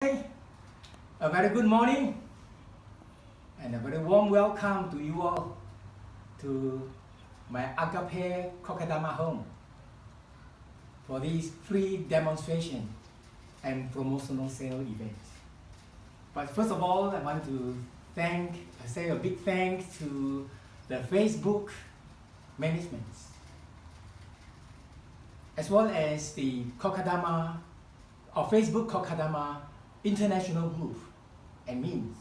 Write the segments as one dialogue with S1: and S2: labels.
S1: A very good morning and a very warm welcome to you all to my Agape Kokedama home for this free demonstration and promotional sale event. But first of all, I want to say a big thanks to the Facebook management as well as the Kokedama or Facebook Kokedama International Group admins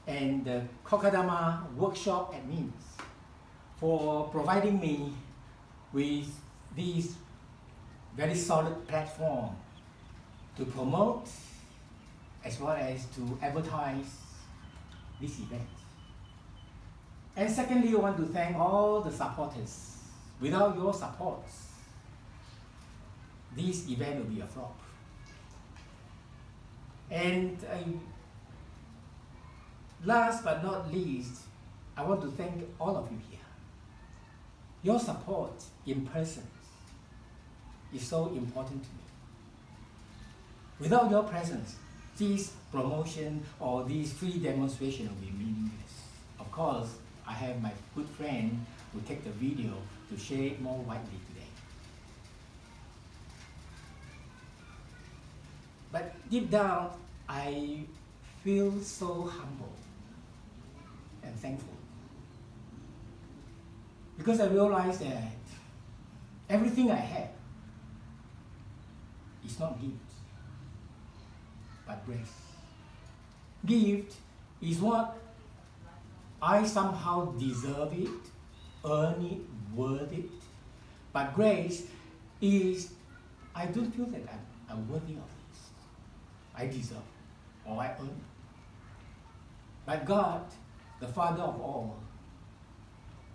S1: and the Kokedama Workshop admins for providing me with this very solid platform to promote as well as to advertise this event. And secondly, I want to thank all the supporters. Without your support, this event will be a flop. And last but not least, I want to thank all of you here. Your support in person is so important to me. Without your presence, this promotion or this free demonstration will be meaningless. Of course, I have my good friend who take the video to share it more widely today. But deep down, I feel so humble and thankful because I realize that everything I have is not gift, but grace. Gift is what I somehow deserve it, earn it, worth it. But grace is I don't feel that I'm worthy of this. I deserve or I earn. But God, the Father of all,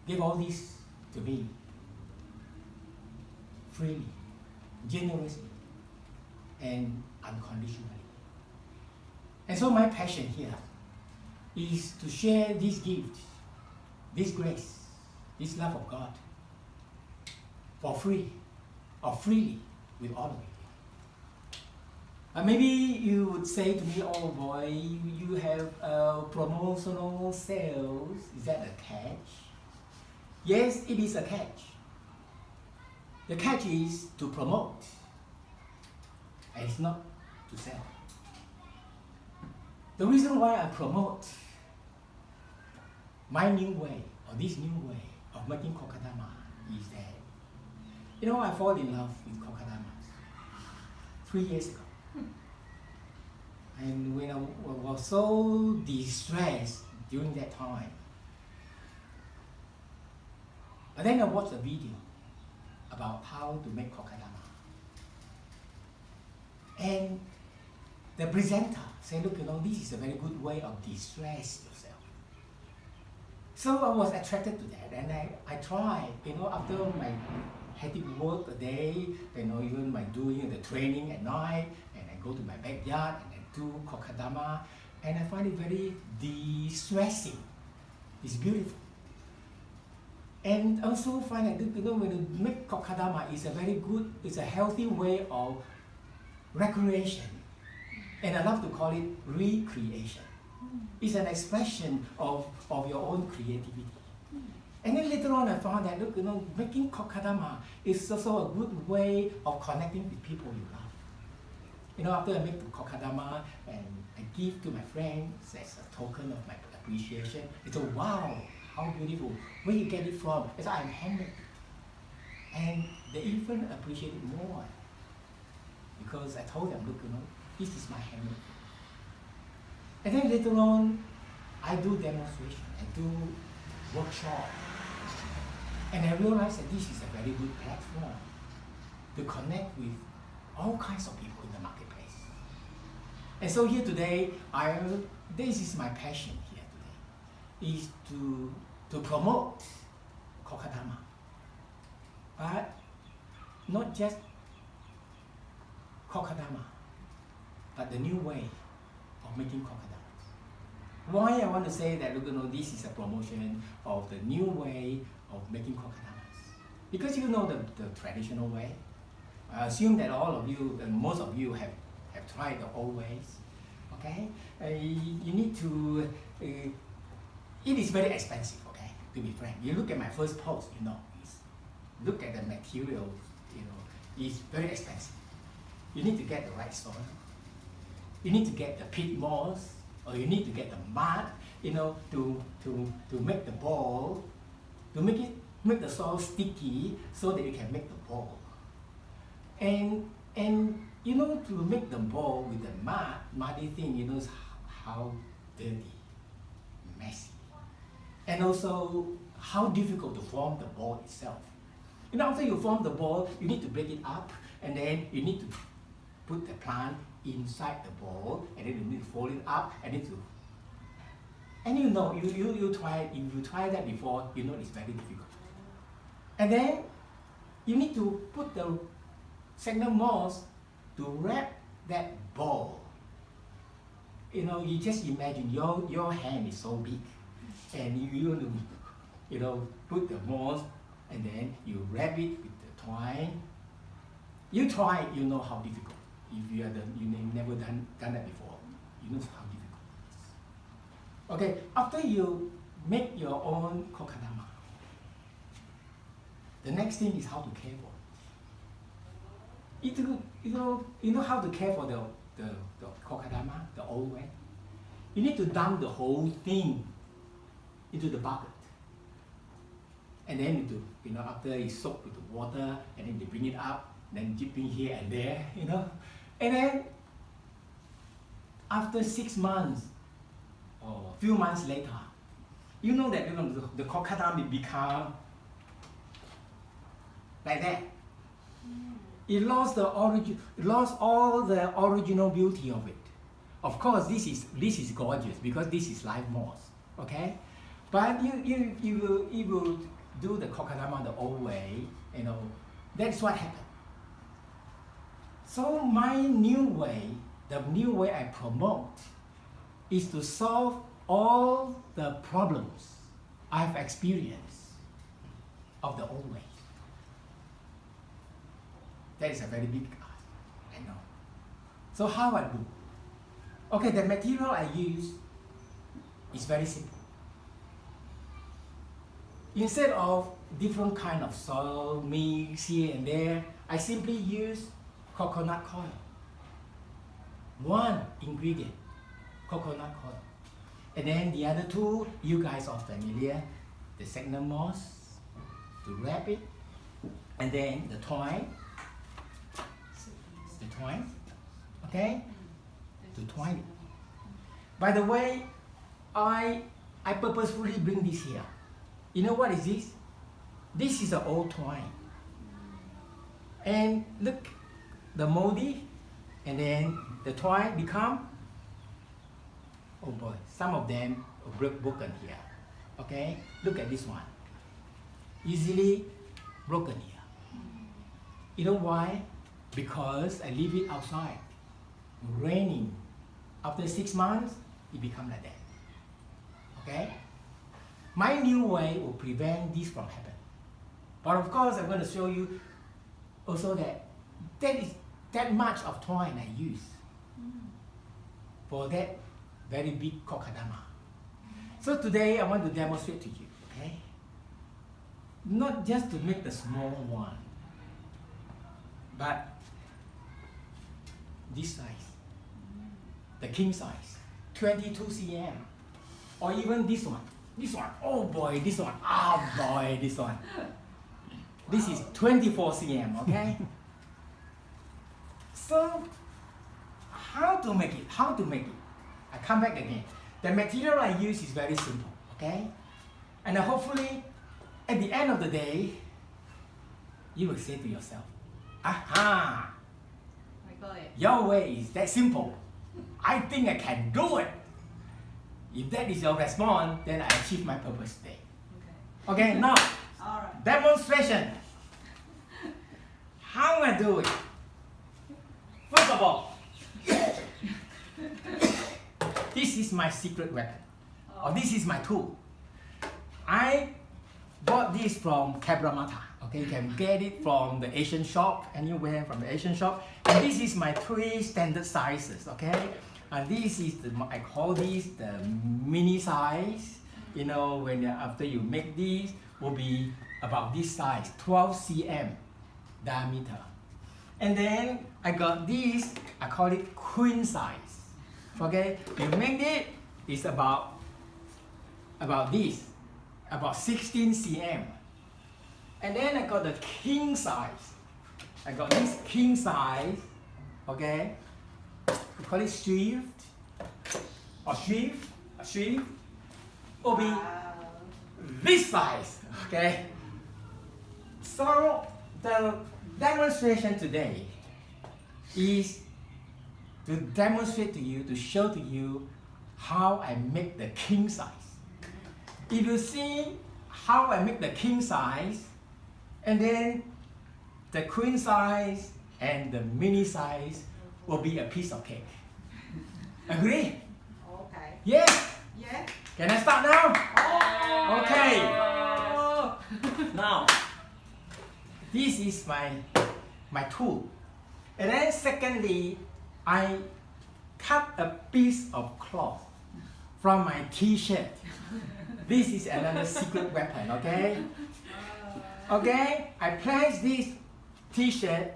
S1: gave all this to me freely, generously, and unconditionally. And so my passion here is to share this gift, this grace, this love of God for free or freely with all of you. Maybe you would say to me, oh boy, you have promotional sales. Is that a catch? Yes, it is a catch. The catch is to promote, and it's not to sell. The reason why I promote my new way, or this new way of making kokadama is that, I fall in love with kokadamas 3 years ago. And when I was so distressed during that time, but then I watched a video about how to make kokadama. And the presenter said, look, this is a very good way of distress yourself. So I was attracted to that, and I tried, after my hectic work a day, even my doing the training at night, and I go to my backyard and I do kokadama, and I find it very distressing. It's beautiful. And also find that when you make kokadama, it's a healthy way of recreation. And I love to call it recreation. It's an expression of your own creativity. And then later on I found that, making kokadama is also a good way of connecting with people you love. After I make the kokadama and I give to my friends as a token of my appreciation, it's wow, how beautiful. Where you get it from? It's I'm handmade. And they even appreciate it more. Because I told them, look, this is my handmade. And then later on, I do demonstration, I do workshop. And I realized that this is a very good platform to connect with all kinds of people in the marketplace. And so here today, this is my passion here today, is to promote kokadama. But not just kokadama, but the new way of making kokadamas. Why I want to say that, this is a promotion of the new way of making kokadamas? Because the traditional way. I assume that all of you, and most of you have tried the old ways. okay? You need to, it is very expensive, okay, to be frank. You look at my first post, you know, look at the materials, you know, it's very expensive. You need to get the right soil. You need to get the peat moss, or you need to get the mud, you know, to make the ball, to make the soil sticky so that you can make the ball. And you know, to make the ball with the muddy thing, you know how dirty, messy, and also how difficult to form the ball itself. You know, after you form the ball, you need to break it up, and then you need to put the plant inside the ball, and then you need to fold it up, and you know, you try, if you try that before, you know it's very difficult. And then you need to put the sphagnum moss to wrap that ball. You know, you just imagine your hand is so big, and you want to, you know, put the moss, and then you wrap it with the twine. You try it, you know how difficult. If you never done that before, you know how difficult it is. Okay, after you make your own kokadama, the next thing is how to care for it. You know how to care for the kokadama, the old way? You need to dump the whole thing into the bucket. And then you know, after it's soaked with the water, and then you bring it up, then dipping here and there, you know. And then after 6 months or a few months later, you know that the kokadama become like that. It lost all the original beauty of it. Of course, this is gorgeous because this is live moss, okay? But you will do the kokadama the old way, you know. That's what happened. So my new way, the new way I promote, is to solve all the problems I've experienced of the old way. That is a very big ask, I know. So how I do? Okay, the material I use is very simple. Instead of different kind of soil mix here and there, I simply use coconut coil. One ingredient, coconut coil. And then the other two, you guys are familiar, the sphagnum moss to wrap it, and then the twine, okay, to twine it. By the way, I purposefully bring this here. You know what is this? This is the old twine. And look, the moldy, and then the twine become, oh boy, some of them are broken here. Okay, look at this one. Easily broken here. You know why? Because I leave it outside, raining. After 6 months, it becomes like that. Okay? My new way will prevent this from happening. But of course, I'm going to show you also that much of twine I use for that very big kokadama. So today I want to demonstrate to you, okay? Not just to make the small one, but this size, the king size, 22 cm, or even this one, oh boy, this one, oh boy, this one. This is 24 cm, okay? So, how to make it? I come back again. The material I use is very simple, okay? And hopefully, at the end of the day, you will say to yourself, aha! Your way is that simple. I think I can do it. If that is your response, then I achieve my purpose today. Okay, now,
S2: All right.
S1: demonstration. How I do it? First of all, this is my secret weapon. Or this is my tool. I bought this from Kabramata. Okay, you can get it from the Asian shop, anywhere from the Asian shop. And this is my 3 standard sizes, okay? And this is I call this the mini size. You know, when after you make this, will be about this size, 12 cm diameter. And then I got this, I call it queen size. Okay, you make it, it's about this, about 16 cm. And then I got the king size. I got this king size, okay? We call it shift, or shift, will be this size, okay? So the demonstration today is to demonstrate to you, to show to you how I make the king size. If you see how I make the king size, and then the queen size and the mini size will be a piece of cake. Agree?
S2: Okay.
S1: Yes?
S2: Yeah.
S1: Can I start now?
S2: Oh.
S1: Okay. Now, this is my tool. And then secondly, I cut a piece of cloth from my t-shirt. This is another secret weapon, okay? Okay, I place this t-shirt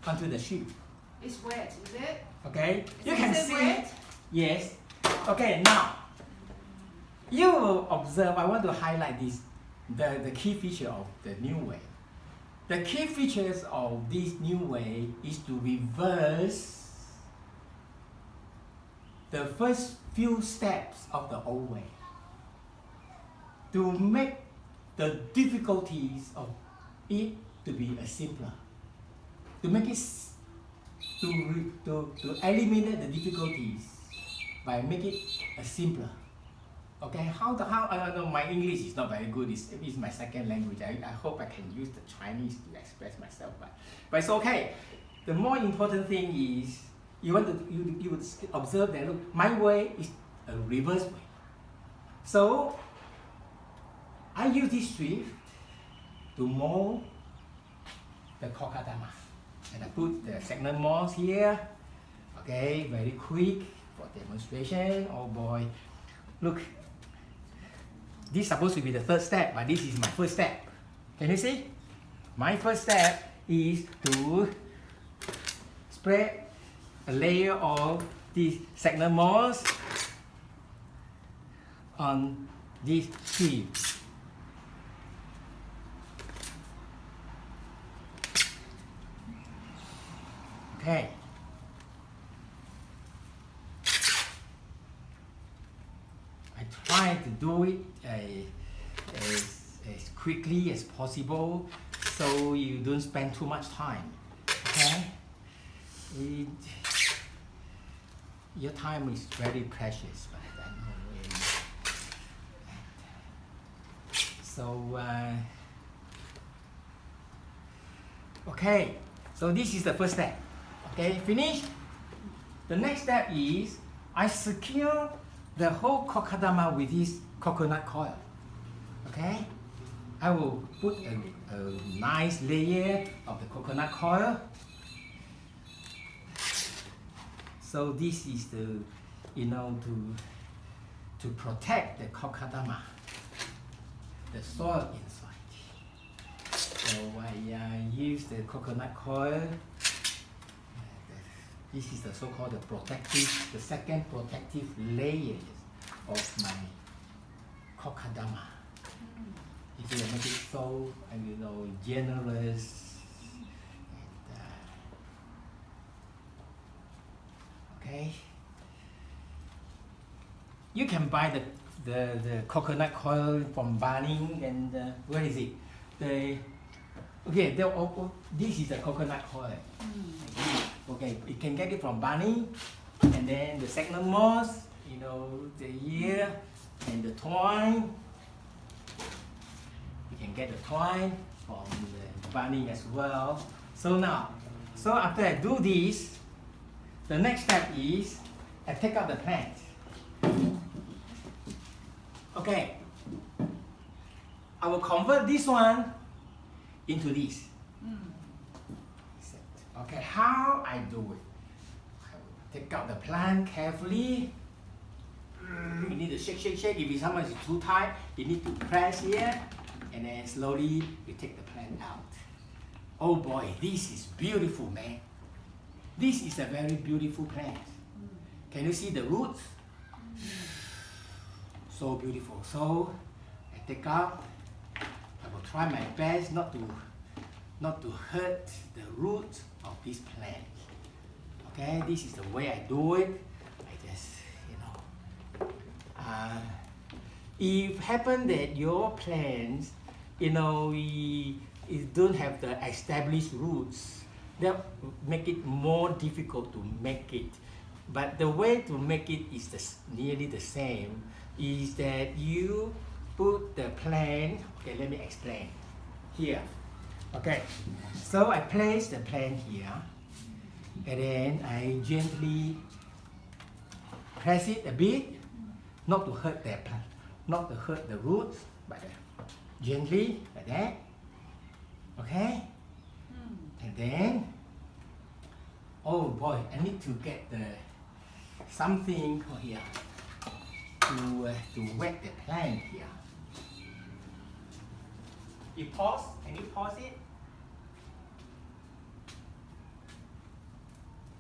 S1: onto the shoe.
S2: It's wet, is it?
S1: Okay, you
S2: Is
S1: can
S2: it
S1: see.
S2: wet?
S1: Yes. Okay, now you will observe. I want to highlight this, the key feature of the new way. The key features of this new way is to reverse the first few steps of the old way, to make the difficulties of it to be simpler, to make it to eliminate the difficulties by making it simpler. Okay, how I know my English is not very good. It's my second language. I hope I can use the Chinese to express myself, but it's okay. The more important thing is you would observe that look, my way is a reverse way. So I use this strip to mold the kokadama, and I put the segment molds here. Okay, very quick for demonstration. Oh boy, look. This is supposed to be the third step, but this is my first step. Can you see? My first step is to spread a layer of these segment molds on this strip. Okay. I try to do it as quickly as possible so you don't spend too much time. Okay? Your time is very precious, but I know. So, okay. So this is the first step. Okay, finish. The next step is I secure the whole kokadama with this coconut coil. Okay, I will put a nice layer of the coconut coil. So this is the, to protect the kokadama, the soil inside. So I use the coconut coil. This is the so-called the second protective layer of my kokadama. It will make it so, generous. And, okay. You can buy the coconut coil from Bali, and where is it? This is the coconut coil. Okay, you can get it from Bali, and then the segment moss, the ear and the twine. You can get the twine from the Bali as well. So after I do this, the next step is I take out the plant. Okay, I will convert this one into this. Okay, how I do it? I will Take out the plant carefully. You need to shake, shake, shake. If someone is too tight, you need to press here, and then slowly you take the plant out. Oh boy, this is beautiful, man. This is a very beautiful plant. Can you see the roots? So beautiful. So I take out. I will try my best not to hurt the roots of this plant. Okay, this is the way I do it. I just, if happen that your plants, it don't have the established roots, that make it more difficult to make it. But the way to make it is nearly the same. Is that you put the plant. Okay, let me explain. Here. Okay. So I place the plant here, and then I gently press it a bit, not to hurt the plant, not to hurt the roots, but gently like that. Okay. And then, oh boy, I need to get something here to wet the plant here. You pause. Can you pause it?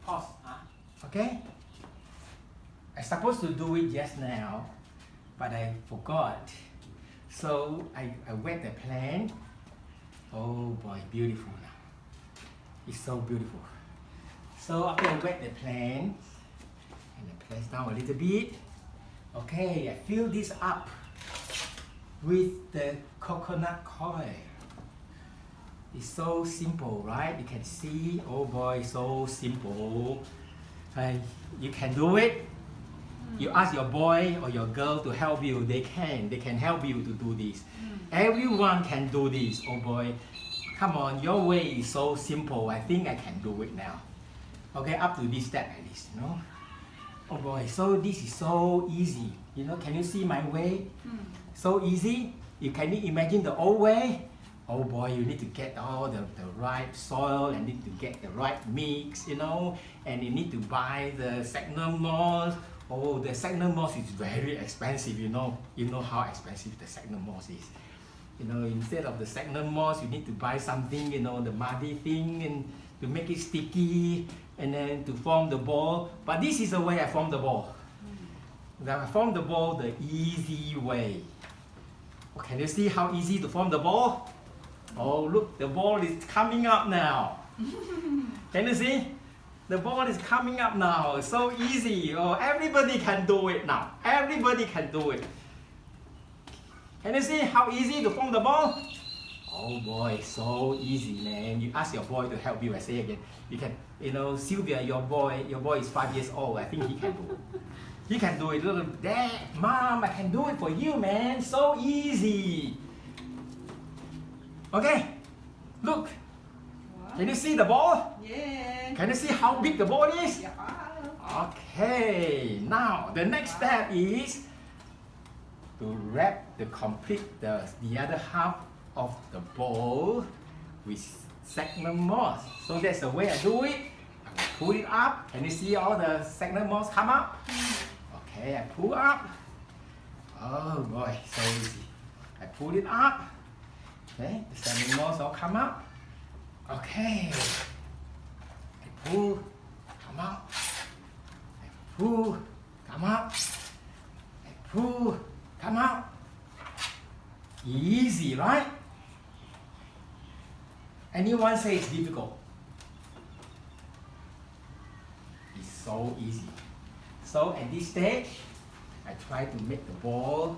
S1: Pause. Okay. I'm supposed to do it just now, but I forgot. So I wet the plant. Oh boy, beautiful now. It's so beautiful. So after I wet the plant, and I press down a little bit. Okay, I fill this up with the coconut coil. It's so simple, right? You can see, oh boy, so simple. You can do it. You ask your boy or your girl to help you, they can help you to do this. Everyone can do this, oh boy. Come on, your way is so simple. I think I can do it now. Okay, up to this step at least, Oh boy, so this is so easy. Can you see my way? So easy. Can you imagine the old way? Oh boy, you need to get all the right soil and need to get the right mix, and you need to buy the Sphagnum moss. Oh, the Sphagnum moss is very expensive, You know how expensive the Sphagnum moss is. Instead of the Sphagnum moss, you need to buy something, the muddy thing, and to make it sticky, and then to form the ball. But this is the way I form the ball. I form the ball the easy way. Can you see how easy to form the ball? Oh, look, the ball is coming up now. Can you see? The ball is coming up now. It's so easy. Oh, everybody can do it now. Everybody can do it. Can you see how easy to form the ball? Oh boy, so easy, man. You ask your boy to help you. I say again, you can, Sylvia, your boy is 5 years old. I think he can do it. He can do it. Little Dad, Mom, I can do it for you, man. So easy. Okay, look. Wow. Can you see the ball?
S2: Yeah.
S1: Can you see how big the ball is?
S2: Yeah.
S1: Okay, now the next step is to complete the other half of the ball with Sphagnum moss. So that's the way I do it. I will pull it up. Can you see all the Sphagnum moss come up? Okay, I pull up. Oh boy, so easy. I pull it up. Okay, the Sphagnum moss all come up. Okay. I pull, come up. I pull, come up. I pull, come up. Easy, right? Anyone say it's difficult? It's so easy. So at this stage, I try to make the ball.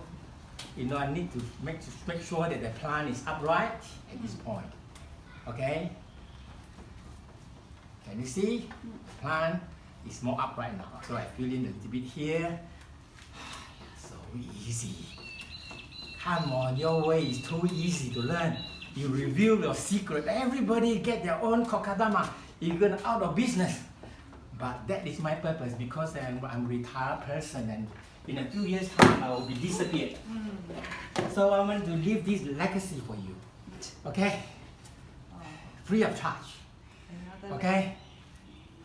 S1: I need to make sure that the plant is upright at this point. Okay? Can you see? The plant is more upright now. So I fill in a little bit here. So easy. Come on, your way is too easy to learn. You reveal your secret. Everybody get their own kokadama. You're gonna out of business. But that is my purpose because I'm a retired person and in a few years time I will be disappeared. So I want to leave this legacy for you. Okay? Free of charge. Okay?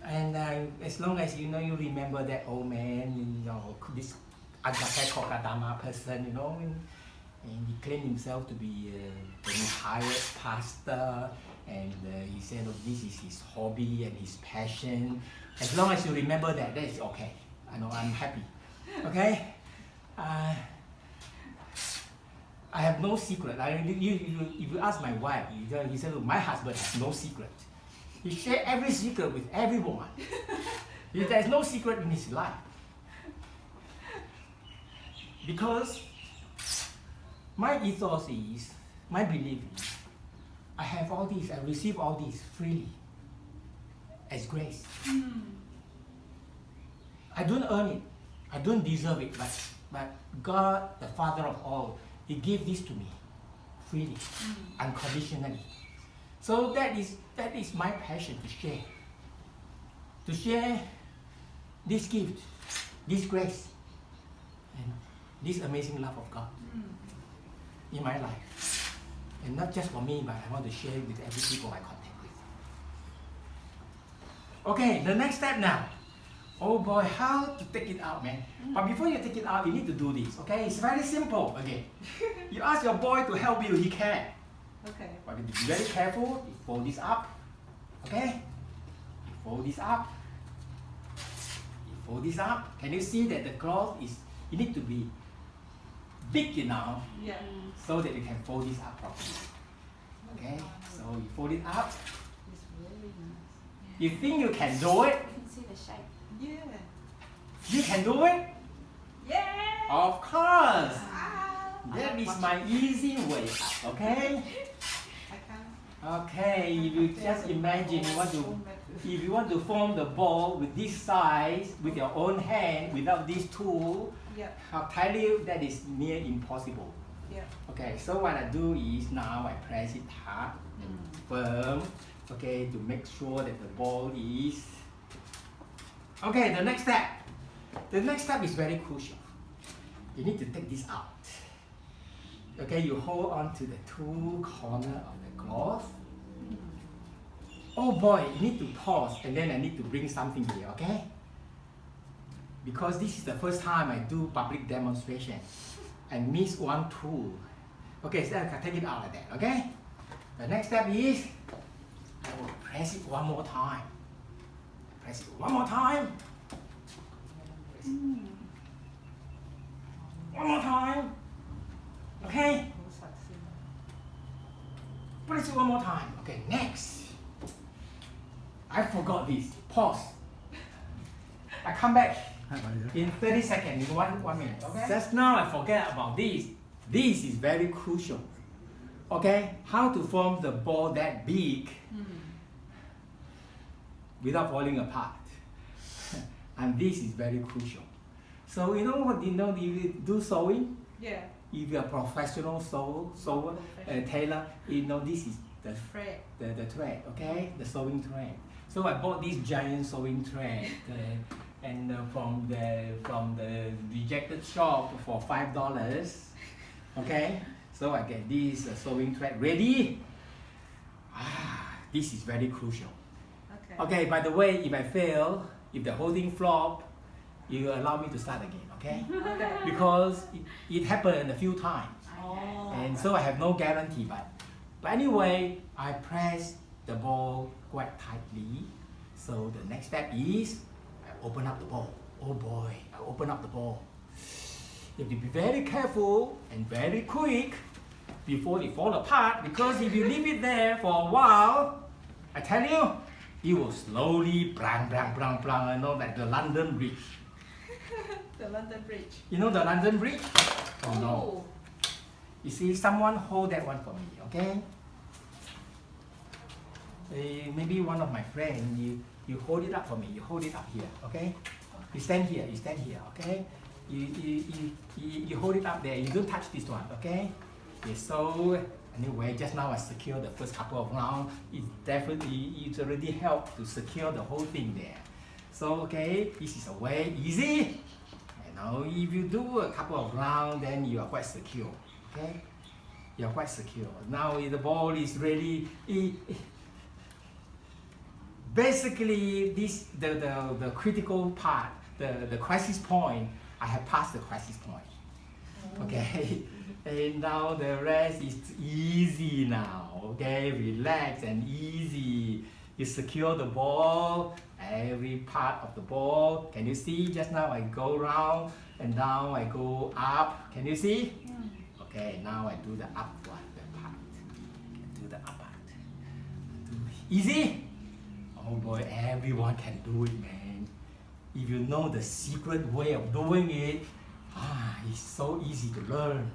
S1: And as long as you remember that old man, this agape kokadama person, and he claimed himself to be a retired pastor, and he said, oh, this is his hobby and his passion. As long as you remember that, that is okay. I know, I'm happy. Okay? I have no secret. If you ask my wife, he said, look, my husband has no secret. He shares every secret with everyone. There's no secret in his life. Because my ethos is, my belief is, I have all this, I receive all this freely as grace. I don't earn it, I don't deserve it, but God, the Father of all, He gave this to me freely, unconditionally. So that is my passion to share this gift, this grace, and this amazing love of God in my life. And not just for me, but I want to share it with every people I contact with. Okay, the next step now. Oh boy, how to take it out, man. But before you take it out, you need to do this, okay? It's very simple, okay? You ask your boy to help you, he can.
S2: Okay.
S1: But be very careful, you fold this up, okay? You fold this up. You fold this up. Can you see that the cloth is, you need to be big enough so that you can fold this up properly. Okay, so you fold it up.
S2: It's really nice.
S1: You think you can do it?
S3: You can see the shape.
S2: Yeah.
S1: You can do it?
S2: Yeah.
S1: Of course!
S2: Ah.
S1: That is my easy way up, okay?
S2: I can.
S1: Okay, if you just imagine if you want to form the ball with this size, with your own hand, without this tool, I'll tell you that is near impossible.
S2: Yeah.
S1: Okay, so what I do is now I press it hard and firm, okay, to make sure that the ball is... Okay, the next step. The next step is very crucial. You need to take this out. Okay, you hold on to the two corners of the cloth. Oh boy, you need to pause and then I need to bring something here, okay? Because this is the first time I do public demonstration. I miss one tool. Okay, so I can take it out like that, okay? The next step is, I will press it one more time. Press it one more time. Press it. One more time. Okay? Press it one more time. Okay, next. I forgot this. Pause. I come back in 30 seconds, in one minute. Okay? Just now I forget about this. This is very crucial. Okay? How to form the ball that big without falling apart. And this is very crucial. So you know what, you do sewing?
S2: Yeah.
S1: If you're a professional sewer, tailor, this is the
S2: Thread.
S1: The thread, okay? The sewing thread. So I bought this giant sewing thread and from the rejected shop for $5. Okay? So I get this sewing thread ready. This is very crucial.
S2: Okay.
S1: Okay, by the way, if I fail, if the whole thing flop, you allow me to start again, okay?
S2: Okay.
S1: Because it happened a few times.
S2: Oh.
S1: And so I have no guarantee, but anyway, I press the ball quite tightly. So the next step is, I open up the ball. Oh boy, I open up the ball. You have to be very careful and very quick before it fall apart, because if you leave it there for a while, I tell you, it will slowly blang, blang, blang, blang, like the London Bridge.
S2: The London Bridge.
S1: You know the London Bridge? Oh no. You see, someone hold that one for me, okay? Maybe one of my friends, you hold it up for me, you hold it up here, okay? You stand here, okay? You hold it up there, you don't touch this one, okay? Okay, so anyway, just now I secured the first couple of rounds. It's already helped to secure the whole thing there. So okay, this is a way easy. If you do a couple of rounds, then you are quite secure, okay? You are quite secure. Now the ball is ready. basically this the critical part, the crisis point, I have passed the crisis point. Okay, and now the rest is easy now. Okay, relax and easy. You secure the ball, every part of the ball. Can you see? Just now I go round and now I go up. Can you see? Okay, now I do the up one, the part. Do the up part. Easy? Oh boy, everyone can do it, man. If you know the secret way of doing it, it's so easy to learn.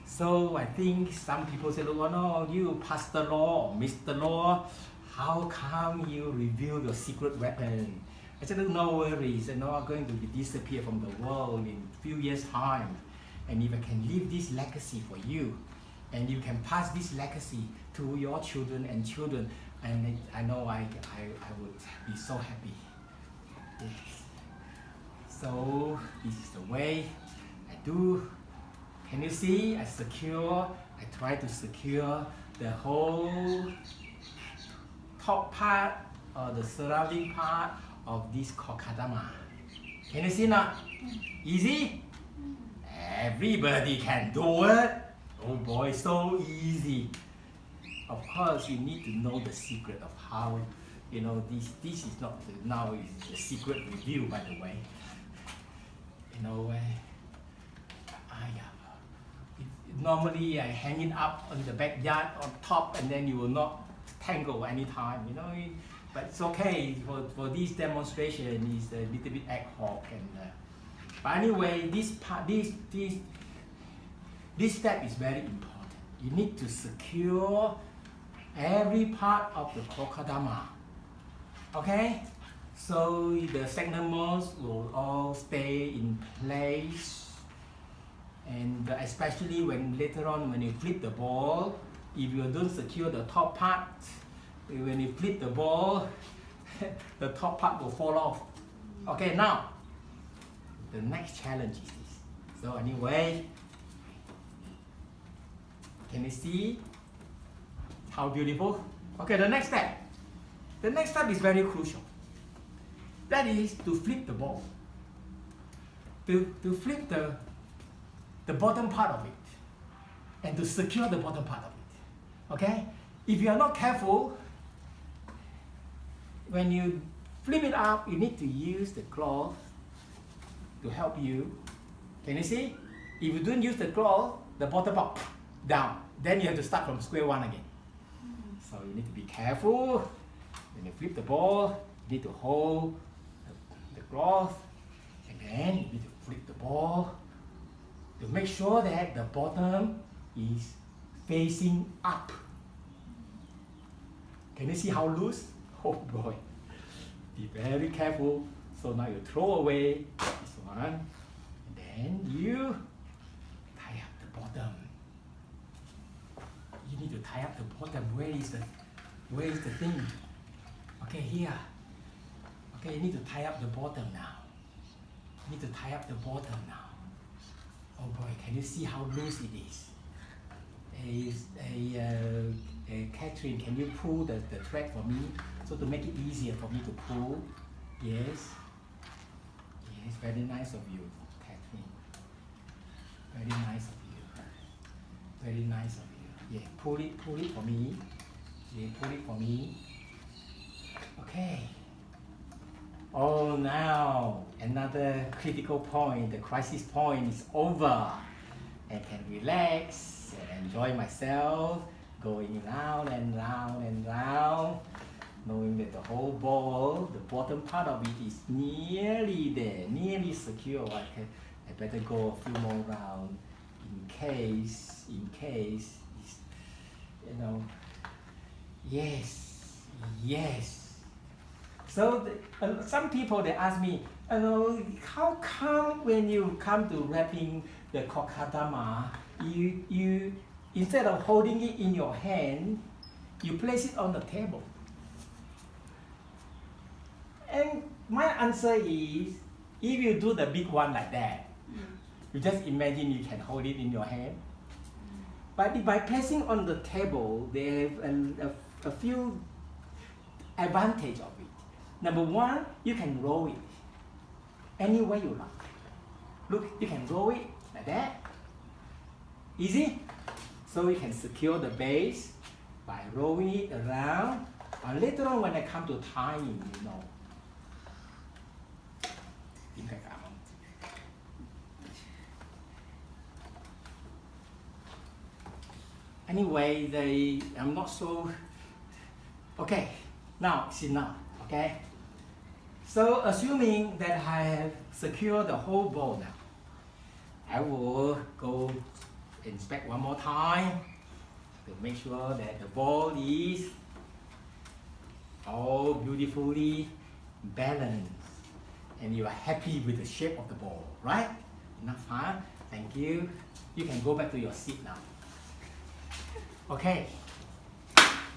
S1: So I think some people say, oh no, you Pastor Law or Mr. Law, how come you reveal your secret weapon? I said, no worries, I'm going to disappear from the world in a few years' time. And if I can leave this legacy for you, and you can pass this legacy to your children and children, and I know I would be so happy. Yes. So this is the way I do. Can you see? I try to secure the whole top part or the surrounding part of this kokadama. Can you see now? Easy? Everybody can do it. Oh boy, so easy. Of course, you need to know the secret of how, this is not now is the secret review, by the way. Normally I hang it up on the backyard on top, and then you will not tangle anytime, But it's okay for this demonstration. Is a little bit ad hoc, but anyway, this step is very important. You need to secure every part of the kokadama. Okay, so the segments will all stay in place. And especially when later on when you flip the ball, if you don't secure the top part, when you flip the ball, the top part will fall off. Okay, now the next challenge is this. So anyway, can you see how beautiful? Okay, the next step. The next step is very crucial. That is to flip the ball. To flip the bottom part of it, and to secure the bottom part of it. Okay? If you are not careful, when you flip it up, you need to use the cloth to help you. Can you see? If you don't use the cloth, the bottom part down. Then you have to start from square one again. So you need to be careful. When you flip the ball, you need to hold the cloth, and then you need to flip the ball to make sure that the bottom is facing up. Can you see how loose? Oh boy. Be very careful. So now you throw away this one, and then you tie up the bottom. You need to tie up the bottom. Where is the thing? Okay, here. Okay, you need to tie up the bottom now. You need to tie up the bottom now. Oh boy, can you see how loose it is? Catherine, can you pull the thread for me? So to make it easier for me to pull. Yes. Yes, very nice of you, Catherine. Very nice of you. Very nice of you. Yeah, pull it for me. Yeah, pull it for me. Okay. Oh, now another critical point, the crisis point is over. I can relax and enjoy myself, going round and round and round, knowing that the whole ball, the bottom part of it is nearly there, nearly secure. I better go a few more rounds in case, it's, yes. So some people, they ask me, how come when you come to wrapping the kokadama, you instead of holding it in your hand, you place it on the table? And my answer is, if you do the big one like that, you just imagine you can hold it in your hand. But by placing on the table, they have a few advantage of it. Number one, you can roll it any way you like. Look, you can roll it like that. Easy. So you can secure the base by rolling it around. Or later on when I come to tying, you know. Anyway, I'm not so. Okay, now see now. Okay. So assuming that I have secured the whole ball now, I will go inspect one more time to make sure that the ball is all beautifully balanced and you are happy with the shape of the ball, right? Enough, huh? Thank you. You can go back to your seat now. Okay.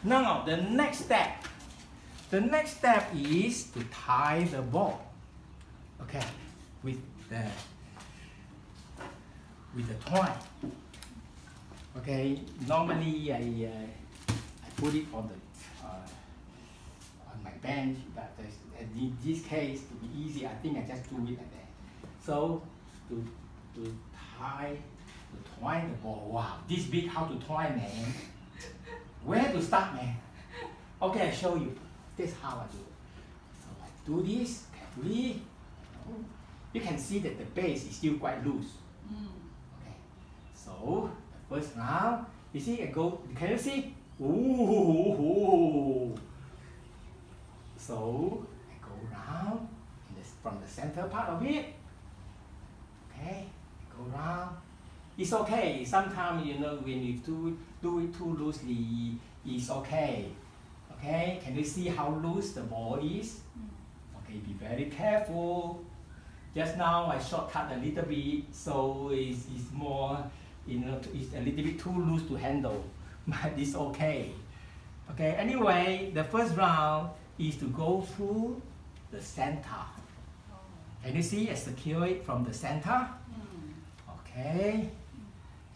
S1: Now the next step. The next step is to tie the ball. Okay, with the twine. Okay, normally I put it on my bench, but in this case to be easy, I think I just do it like that. So to tie, to twine the ball. Wow, this big how to twine, man. Where to start, man? Okay, I show you. This is how I do it. So I do this carefully. You can see that the base is still quite loose. Okay. So the first round, you see I go. Can you see? Ooh. So I go round from the center part of it. Okay. Go round. It's okay. Sometimes you know when you do it too loosely, it's okay. Okay, can you see how loose the ball is? Okay, be very careful. Just now I shortcut a little bit, so it's more, you know, it's a little bit too loose to handle, but it's okay. Okay, anyway, the first round is to go through the center. Can you see? I secure it from the center. Okay,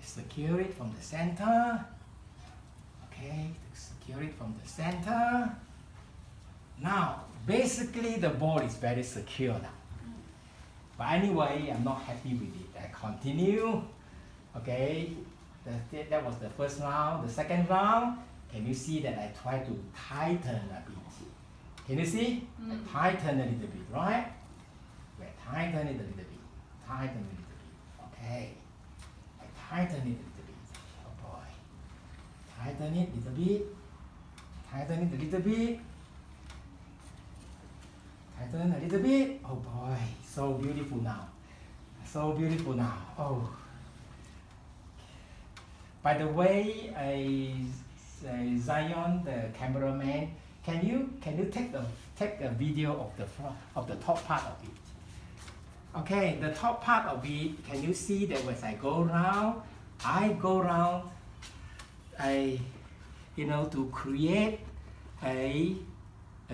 S1: secure it from the center. Okay, secure it from the center. Now, basically the ball is very secure now. But anyway, I'm not happy with it. I continue. Okay, that was the first round. The second round, can you see that I try to tighten a bit? Can you see? I tighten a little bit, right? I tighten it a little bit. Tighten it a little bit. Okay. I tighten it a little bit. Oh boy. Tighten it a little bit. Tighten it a little bit. Tighten a little bit. Oh boy, so beautiful now. So beautiful now. Oh. By the way, Zion, the cameraman, can you take a video of the top part of it? Okay, the top part of it. Can you see that as I go round, to create a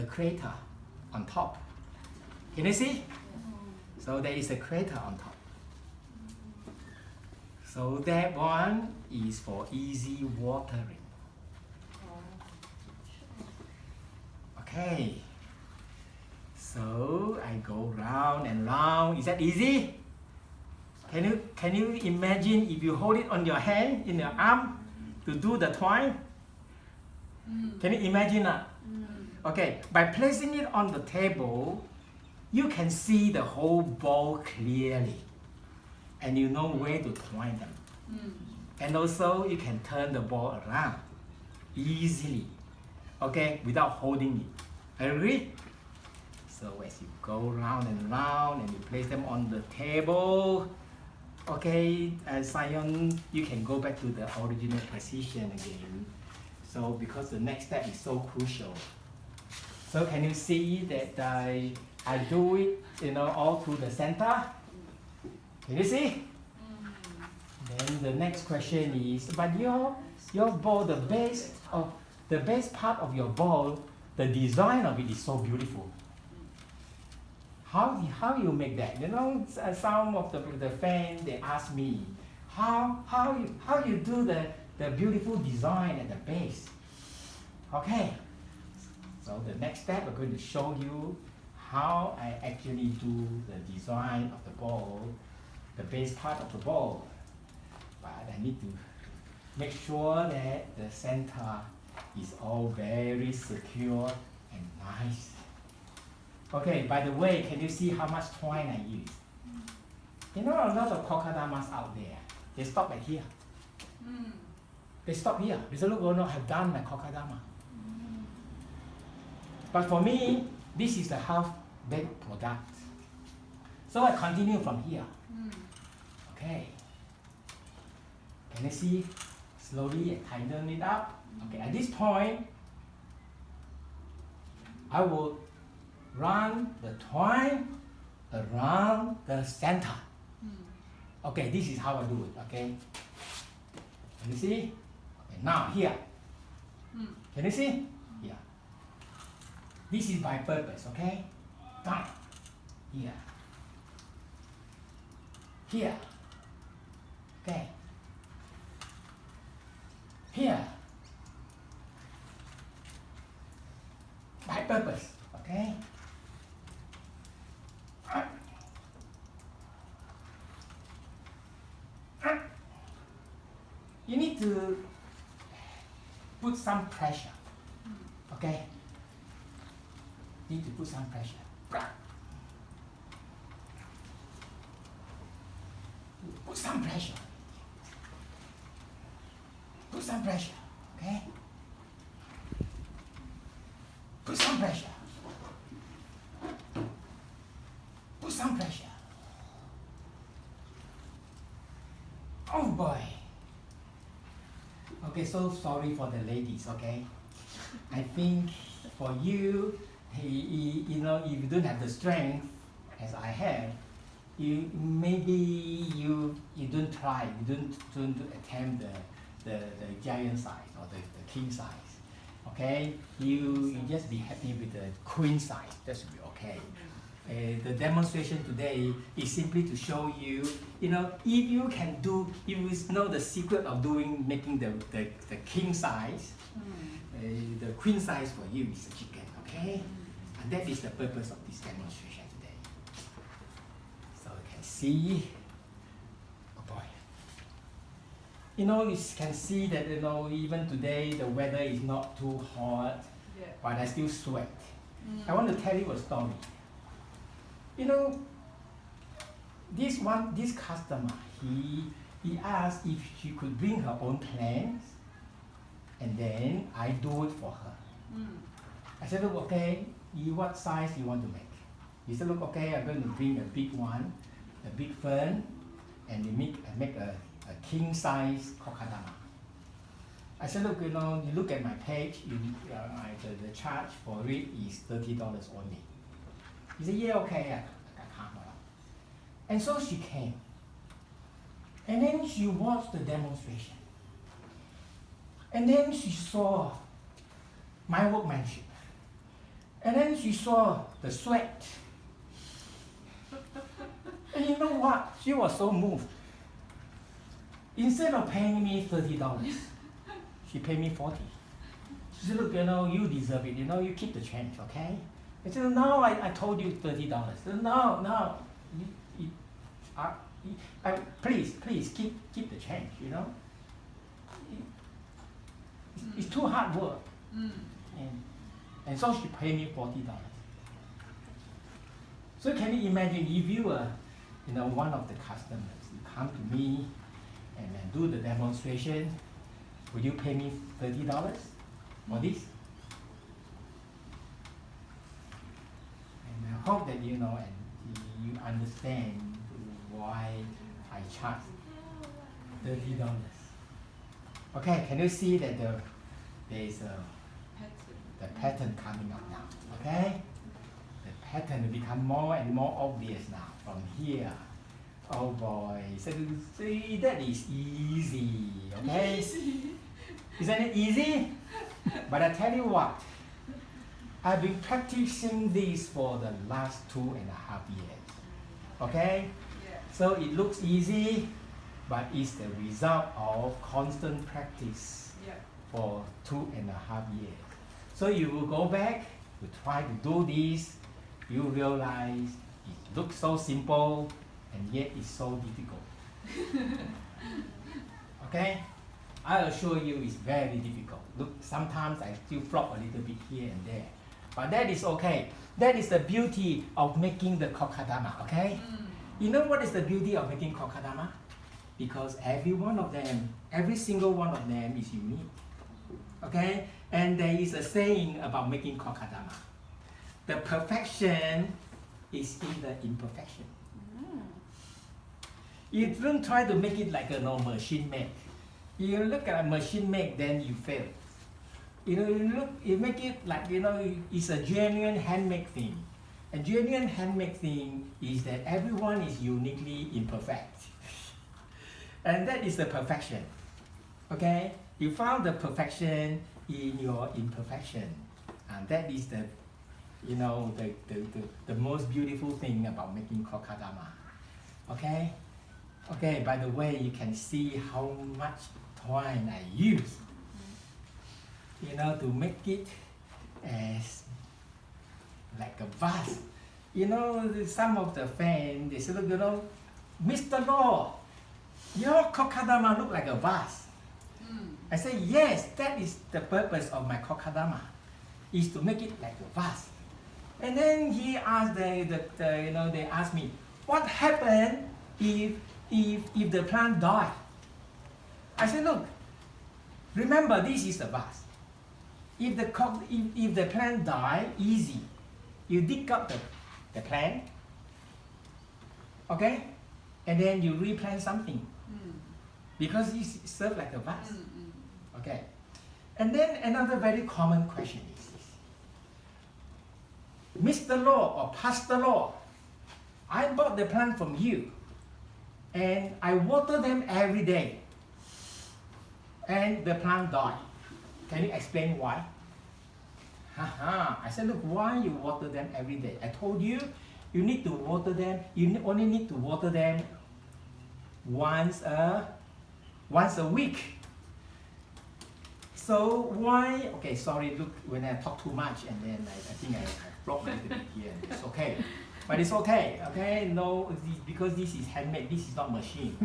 S1: crater on top. Can you see? So there is a crater on top. So that one is for easy watering. Okay. So I go round and round. Is that easy? Can you imagine if you hold it on your hand, in your arm, to do the twine? Can you imagine that? Okay, by placing it on the table, you can see the whole ball clearly. And you know where to twine them. And also, you can turn the ball around easily. Okay, without holding it. Agree? So as you go round and round and you place them on the table, okay, Zion, you can go back to the original position again. So because the next step is so crucial. So can you see that I do it, all through the center? Can you see? Then the next question is, but your ball, the base part of your ball, the design of it is so beautiful. How you make that? Some of the fans, they ask me, how you do the beautiful design at the base? Okay, So the next step, I'm going to show you how I actually do the design of the ball, the base part of the ball. But I need to make sure that the center is all very secure and nice. Okay, by the way, can you see how much twine I use? You know, a lot of kokadamas out there, they stop at here. They stop here. They say, look, oh no, I've done my kokedama. But for me, this is the half-baked product. So I continue from here. Okay. Can you see? Slowly I tighten it up. Okay, at this point, I will run the twine around the center. Okay, this is how I do it, okay? Can you see? Okay, now here. Can you see? Here. This is by purpose, okay? Down. Here. Here. Okay. Here. By purpose, okay? You need to put some pressure, okay? Need to put some pressure. Put some pressure. Put some pressure, okay? Put some pressure. Put some pressure. Oh boy. Okay, so sorry for the ladies, okay? I think for you, you know, if you don't have the strength as I have, you maybe you don't try, you don't attempt the giant size or the king size. Okay? You just be happy with the queen size. That should be okay. The demonstration today is simply to show you, you know, if you can do, if you know the secret of making the king size, the queen size for you is the chicken, okay? And that is the purpose of this demonstration today. So you can see, oh boy. You know, you can see that, you know, even today the weather is not too hot, but I still sweat. I want to tell you a story. You know, this customer, he asked if she could bring her own plants, and then I do it for her. I said, look, okay, what size you want to make? He said, look, okay, I'm going to bring a big one, a big fern, and we make a king size kokadama. I said, look, you know, you look at my page, the charge for it is $30 only. He said, yeah, okay, I can't. And so she came. And then she watched the demonstration. And then she saw my workmanship. And then she saw the sweat. And you know what? She was so moved. Instead of paying me $30, she paid me $40. She said, look, you know, you deserve it. You know, you keep the change, okay? I said, no, I told you $30. Said, no, please keep the change, you know? It's too hard work. And so she paid me $40. So can you imagine if you were, you know, one of the customers, you come to me and then do the demonstration, would you pay me $30 for this? And I hope that you know and you understand why I charge $30. Okay, can you see that there is the pattern coming up now? Okay, the pattern will become more and more obvious now from here. Oh boy, so see, that is easy. Okay, isn't it easy? But I tell you what, I've been practicing this for the last 2.5 years. Okay, so it looks easy, but it's the result of constant practice for 2.5 years. So you will go back you try to do this, you realize it looks so simple and yet it's so difficult. Okay? I assure you it's very difficult. Look, sometimes I still flop a little bit here and there. But that is okay. That is the beauty of making the kokadama, okay? You know what is the beauty of making kokadama? Because every one of them, every single one of them is unique. Okay? And there is a saying about making kokadama. The perfection is in the imperfection. You don't try to make it like a machine made. You look at a machine made, then you fail. You make it like, it's a genuine handmade thing. A genuine handmade thing is that everyone is uniquely imperfect. And that is the perfection. Okay? You found the perfection in your imperfection. And that is the most beautiful thing about making kokadama. Okay? Okay, by the way, you can see how much twine I use, to make it as like a vase. Some of the fans, they say, look, Mr. Law, your kokadama look like a vase. I say, yes, that is the purpose of my kokadama, is to make it like a vase. And then he asked, they asked me, what happened if the plant die? I said, look, remember this is the vase. If the plant die, easy. You dig up the plant, okay, and then you replant something, because it serves like a vase, okay. And then another very common question is this: Mr. Law or Pastor Law, I bought the plant from you, and I water them every day, and the plant died. Can you explain why? I said, look, why you water them every day? I told you, you need to water them. You only need to water them once a week. So why? Okay, sorry. Look, when I talk too much, and then I think I flop a little bit here. It's okay, but it's okay. Okay, no, because this is handmade. This is not machine.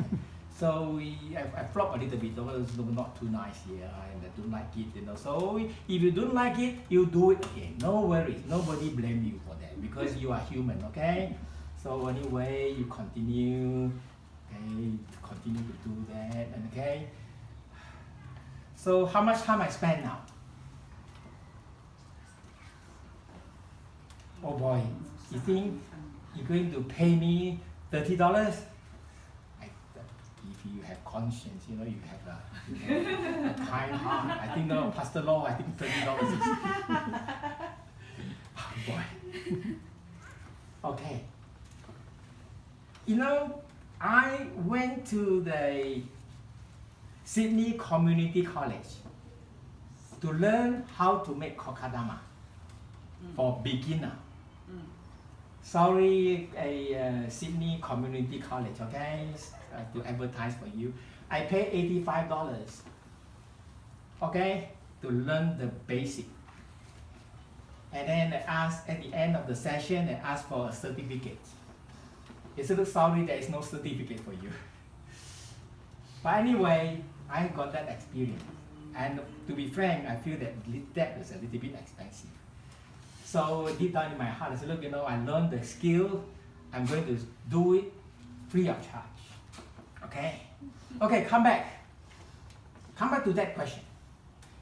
S1: So I flop a little bit. It was not too nice here, and I don't like it. So if you don't like it, you do it again. No worries. Nobody blame you for that because you are human. Okay. So anyway, you continue. Okay, continue to do that. And okay. So how much time I spend now? Oh boy, you think you're going to pay me $30? If you have conscience, you have a kind heart. I think Pastor Law, I think $30 is. Oh boy. Okay. I went to the Sydney Community College to learn how to make kokadama for beginner. Sorry, Sydney Community College, okay, to advertise for you. I paid $85, okay, to learn the basic. And then I asked at the end of the session, I asked for a certificate. They said, sorry, there is no certificate for you. But anyway, I got that experience. And to be frank, I feel that that was a little bit expensive. So deep down in my heart, I said, look, I learned the skill. I'm going to do it free of charge. Okay? Okay, come back. Come back to that question.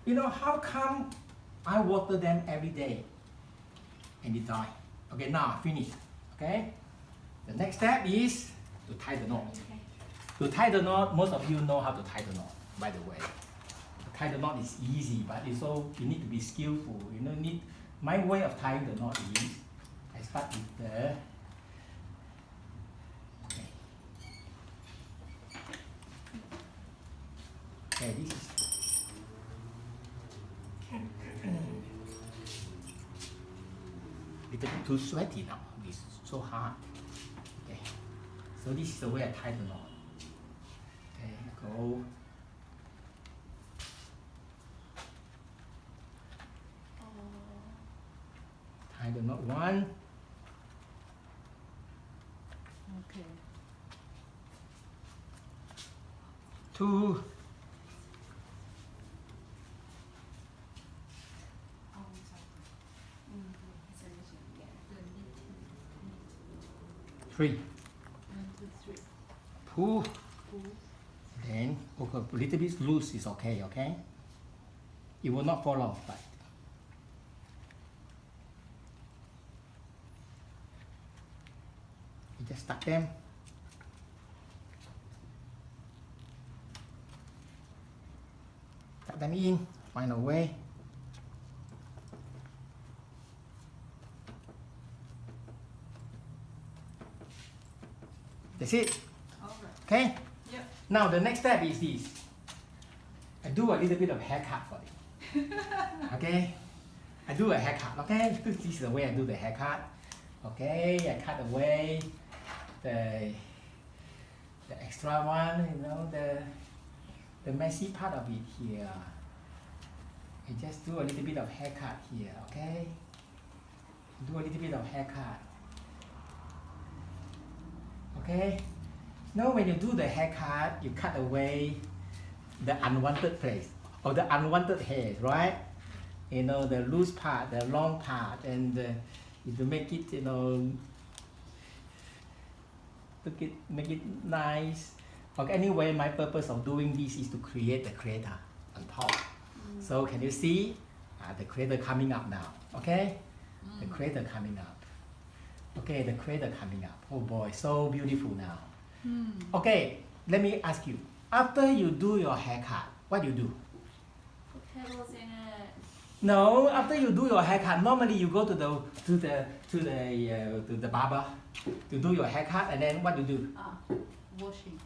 S1: How come I water them every day and they die? Okay, now finished. Okay? The next step is to tie the knot. To tie the knot, most of you know how to tie the knot, by the way. To tie the knot is easy, but you need to be skillful. My way of tying the knot is, I start with the, okay, this is, little bit too sweaty now, it's so hard. Okay, so this is the way I tie the knot. Okay, go. I do not want.
S2: Okay.
S1: 2, 3. Pull. Then okay, a little bit loose is okay, okay? It will not fall off, but you just tuck them. Tuck them in, find a way. That's it.
S2: Alright.
S1: Okay?
S2: Yep.
S1: Now the next step is this. I do a little bit of haircut for it. Okay? I do a haircut, okay? This is the way I do the haircut. Okay, I cut away the extra one, you know, the messy part of it here. I just do a little bit of haircut here, okay? Do a little bit of haircut. Okay? Now when you do the haircut, you cut away the unwanted place or the unwanted hair, right? You know, the loose part, the long part, and to make it, you know, make it nice. Okay, anyway, my purpose of doing this is to create the crater on top. So can you see the crater coming up now? Okay, the crater coming up. Okay, the crater coming up. Oh boy, so beautiful now. Okay, let me ask you. After you do your haircut, what you do?
S3: Put pebbles in it.
S1: No, after you do your haircut, normally you go to the barber to do your haircut, and then what you do?
S2: Washing.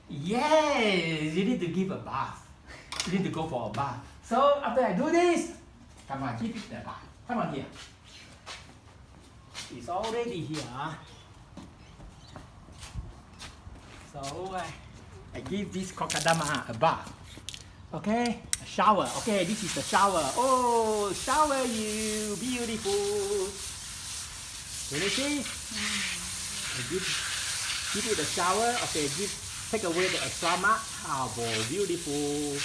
S1: Yes, you need to give a bath. You need to go for a bath. So after I do this, come on, keep it the bath. Come on here. It's already here. So I give this kokadama a bath. Okay, a shower. Okay, this is the shower. Oh, shower you, beautiful. Can you see? I give it a shower. Okay, take away the extra mark. Oh boy, beautiful.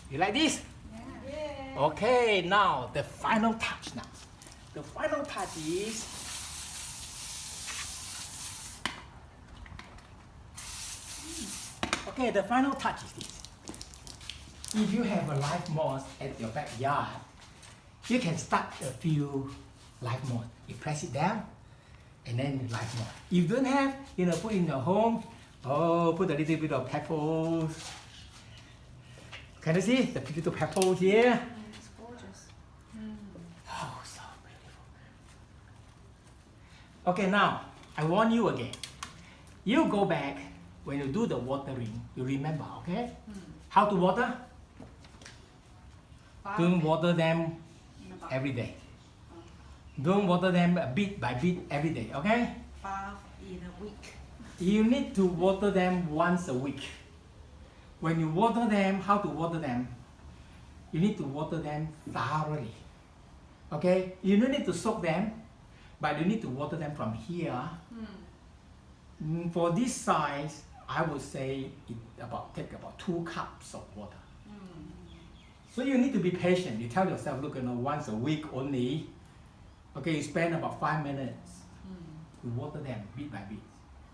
S1: You like this?
S2: Yeah.
S1: Okay, now the final touch now. The final touch is okay, the final touch is this. If you have a live moth at your backyard, you can start a few live moth. You press it down and then live moth. If you don't have, put in your home. Oh, put a little bit of pebbles. Can you see the little pebbles here?
S2: It's gorgeous.
S1: Oh, so beautiful. Okay, now I warn you again. You go back when you do the watering. You remember, okay? How to water? Don't water them every day. Don't water them bit by bit every day, okay?
S2: 5 in a week.
S1: You need to water them once a week. When you water them, how to water them? You need to water them thoroughly. Okay? You don't need to soak them, but you need to water them from here. For this size, I would say take about 2 cups of water. So you need to be patient. You tell yourself, look, once a week only. Okay, you spend about 5 minutes to water them bit by bit.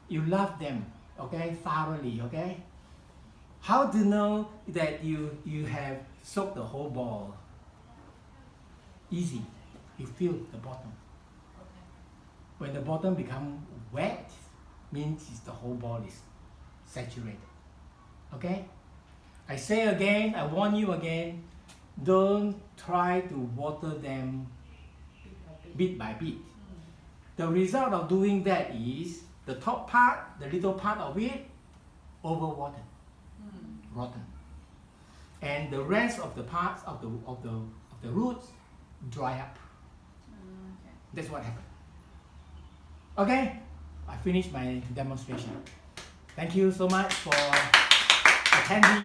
S1: You love them, okay, thoroughly, okay? How to know that you have soaked the whole ball? Easy. You feel the bottom. When the bottom becomes wet, means the whole ball is saturated. Okay? I say again, I warn you again, don't try to water them bit by bit. The result of doing that is the top part, the little part of it, overwatered, rotten, and the rest of the parts of the roots dry up. That's what happened. Okay, I finished my demonstration. Thank you so much for attending.